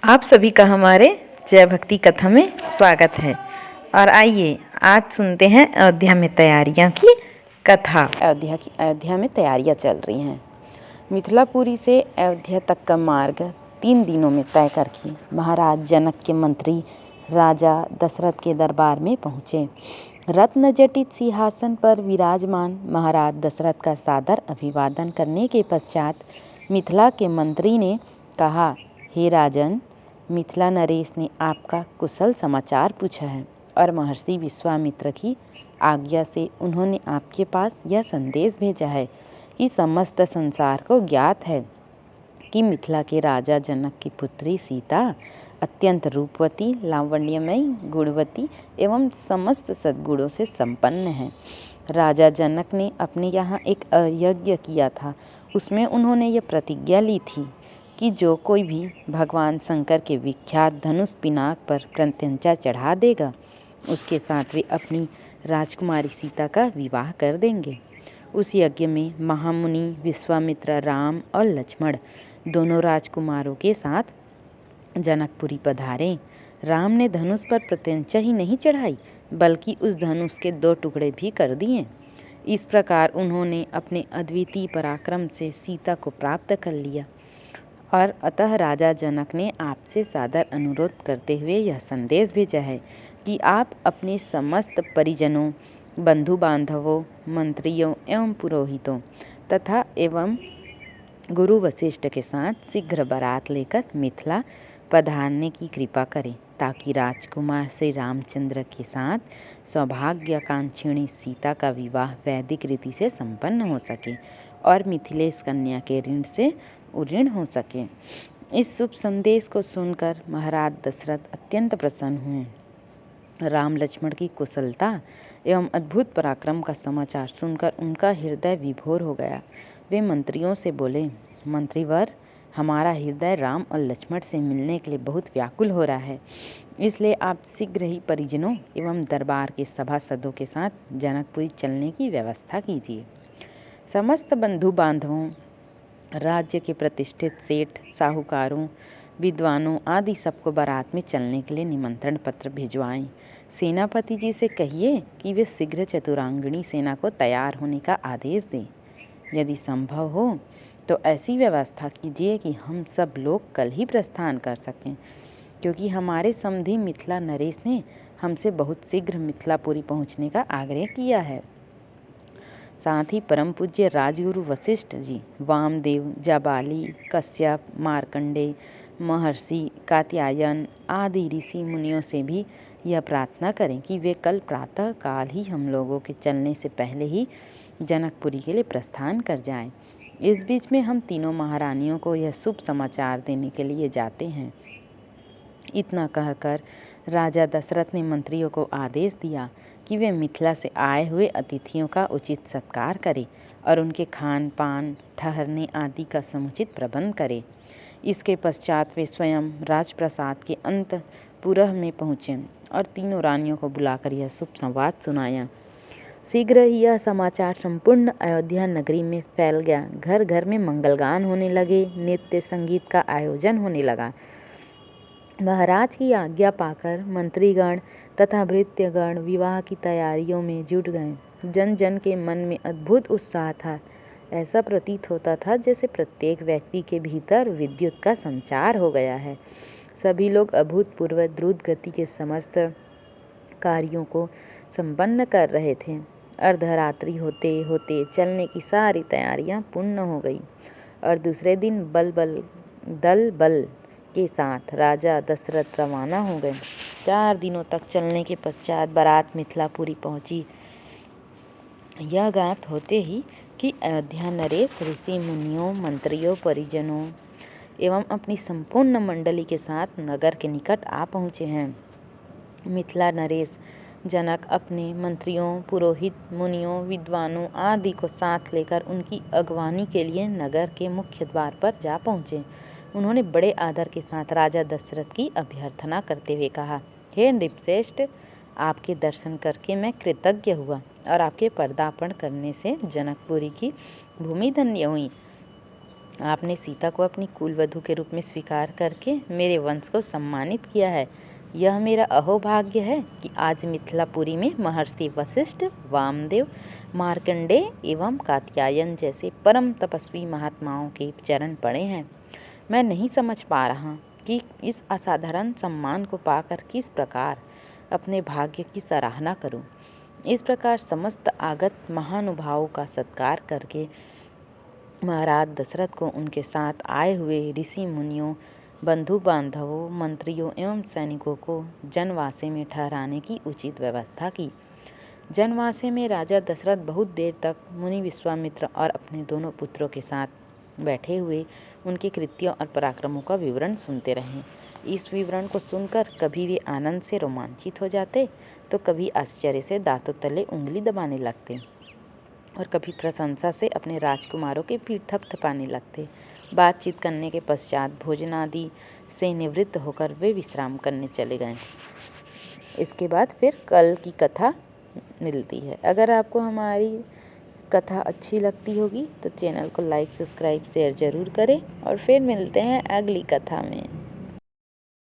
आप सभी का हमारे जय भक्ति कथा में स्वागत है। और आइए आज सुनते हैं अयोध्या में तैयारियां की कथा। अयोध्या में तैयारियां चल रही हैं। मिथिलापुरी से अयोध्या तक का मार्ग 3 दिनों में तय करके महाराज जनक के मंत्री राजा दशरथ के दरबार में पहुँचे। रत्न जटित सिंहासन पर विराजमान महाराज दशरथ का सादर अभिवादन करने के पश्चात मिथिला के मंत्री ने कहा, हे राजन, मिथिला नरेश ने आपका कुशल समाचार पूछा है और महर्षि विश्वामित्र की आज्ञा से उन्होंने आपके पास यह संदेश भेजा है कि समस्त संसार को ज्ञात है कि मिथिला के राजा जनक की पुत्री सीता अत्यंत रूपवती, लावण्यमयी, गुणवती एवं समस्त सद्गुणों से संपन्न है। राजा जनक ने अपने यहाँ एक यज्ञ किया था। उसमें उन्होंने यह प्रतिज्ञा ली थी कि जो कोई भी भगवान शंकर के विख्यात धनुष पिनाक पर प्रत्यंचा चढ़ा देगा, उसके साथ वे अपनी राजकुमारी सीता का विवाह कर देंगे। उस यज्ञ में महामुनि विश्वामित्र, राम और लक्ष्मण दोनों राजकुमारों के साथ जनकपुरी पधारे। राम ने धनुष पर प्रत्यंचा ही नहीं चढ़ाई, बल्कि उस धनुष के 2 टुकड़े भी कर दिए। इस प्रकार उन्होंने अपने अद्वितीय पराक्रम से सीता को प्राप्त कर लिया। और अतः राजा जनक ने आपसे सादर अनुरोध करते हुए यह संदेश भेजा है कि आप अपने समस्त परिजनों, बंधु बांधवों, मंत्रियों एवं पुरोहितों तथा गुरु वशिष्ठ के साथ शीघ्र बारात लेकर मिथिला पधारने की कृपा करें, ताकि राजकुमार श्री रामचंद्र के साथ सौभाग्यकांक्षिणी सीता का विवाह वैदिक रीति से संपन्न हो सके और मिथिलेश कन्या के ऋण से उऋण हो सके। इस शुभ संदेश को सुनकर महाराज दशरथ अत्यंत प्रसन्न हुए। राम लक्ष्मण की कुशलता एवं अद्भुत पराक्रम का समाचार सुनकर उनका हृदय विभोर हो गया। वे मंत्रियों से बोले, मंत्रीवर, हमारा हृदय राम और लक्ष्मण से मिलने के लिए बहुत व्याकुल हो रहा है। इसलिए आप शीघ्र ही परिजनों एवं दरबार के सभासदों के साथ जनकपुरी चलने की व्यवस्था कीजिए। समस्त बंधु बांधवों, राज्य के प्रतिष्ठित सेठ, साहूकारों, विद्वानों आदि सबको बारात में चलने के लिए निमंत्रण पत्र भिजवाएं। सेनापति जी से कहिए कि वे शीघ्र चतुरांगिणी सेना को तैयार होने का आदेश दें। यदि संभव हो तो ऐसी व्यवस्था कीजिए कि हम सब लोग कल ही प्रस्थान कर सकें, क्योंकि हमारे समधी मिथिला नरेश ने हमसे बहुत शीघ्र मिथिलापुरी पहुंचने का आग्रह किया है। साथ ही परम पूज्य राजगुरु वशिष्ठ जी, वामदेव, जाबाली, कश्यप, मार्कंडेय, महर्षि कात्यायन आदि ऋषि मुनियों से भी यह प्रार्थना करें कि वे कल प्रातः काल ही हम लोगों के चलने से पहले ही जनकपुरी के लिए प्रस्थान कर जाएं। इस बीच में हम तीनों महारानियों को यह शुभ समाचार देने के लिए जाते हैं। इतना कहकर राजा दशरथ ने मंत्रियों को आदेश दिया कि वे मिथिला से आए हुए अतिथियों का उचित सत्कार करें और उनके खान पान, ठहरने आदि का समुचित प्रबंध करें। इसके पश्चात वे स्वयं राजप्रसाद के अंतपुर में पहुँचे और तीनों रानियों को बुलाकर यह शुभ संवाद सुनाया। शीघ्र ही यह समाचार संपूर्ण अयोध्या नगरी में फैल गया। घर घर में मंगलगान होने लगे, नृत्य संगीत का आयोजन होने लगा। महाराज की आज्ञा पाकर मंत्रीगण तथा भृत्यगण विवाह की तैयारियों में जुट गए। जन जन के मन में अद्भुत उत्साह था। ऐसा प्रतीत होता था जैसे प्रत्येक व्यक्ति के भीतर विद्युत का संचार हो गया है। सभी लोग अभूतपूर्व द्रुत गति के समस्त कार्यों को संपन्न कर रहे थे। अर्धरात्रि होते होते चलने की सारी तैयारियां पूर्ण हो गई और दूसरे दिन दल बल के साथ राजा दशरथ रवाना हो गए। 4 दिनों तक चलने के पश्चात बारात मिथिलापुरी पहुंची। यह गात होते ही कि अयोध्या नरेश ऋषि मुनियों, मंत्रियों, परिजनों एवं अपनी संपूर्ण मंडली के साथ नगर के निकट आ पहुँचे हैं। मिथिला नरेश जनक अपने मंत्रियों, पुरोहित, मुनियों, विद्वानों आदि को साथ लेकर उनकी अगवानी के लिए नगर के मुख्य द्वार पर जा पहुँचे। उन्होंने बड़े आदर के साथ राजा दशरथ की अभ्यर्थना करते हुए कहा, हे नृपश्रेष्ठ, आपके दर्शन करके मैं कृतज्ञ हुआ और आपके पदार्पण करने से जनकपुरी की भूमि धन्य हुई। आपने सीता को अपनी कुलवधू के रूप में स्वीकार करके मेरे वंश को सम्मानित किया है। यह मेरा अहोभाग्य है कि आज मिथिलापुरी में महर्षि वशिष्ठ, वामदेव, मार्कंडेय एवं कात्यायन जैसे परम तपस्वी महात्माओं के चरण पड़े हैं। मैं नहीं समझ पा रहा कि इस असाधारण सम्मान को पाकर किस प्रकार अपने भाग्य की सराहना करूं। इस प्रकार समस्त आगत महानुभावों का सत्कार करके महाराज दशरथ को उनके साथ आए हुए ऋषि मुनियों, बंधु बांधवों, मंत्रियों एवं सैनिकों को जनवासे में ठहराने की उचित व्यवस्था की। जनवासे में राजा दशरथ बहुत देर तक मुनि विश्वामित्र और अपने दोनों पुत्रों के साथ बैठे हुए उनके कृत्यों और पराक्रमों का विवरण सुनते रहे। इस विवरण को सुनकर कभी वे आनंद से रोमांचित हो जाते तो कभी आश्चर्य से दांतों तले उंगली दबाने लगते और कभी प्रशंसा से अपने राजकुमारों के पीठ थपथपाने लगते। बातचीत करने के पश्चात भोजनादि से निवृत्त होकर वे विश्राम करने चले गए। इसके बाद फिर कल की कथा मिलती है। अगर आपको हमारी कथा अच्छी लगती होगी तो चैनल को लाइक, सब्सक्राइब, शेयर ज़रूर करें और फिर मिलते हैं अगली कथा में।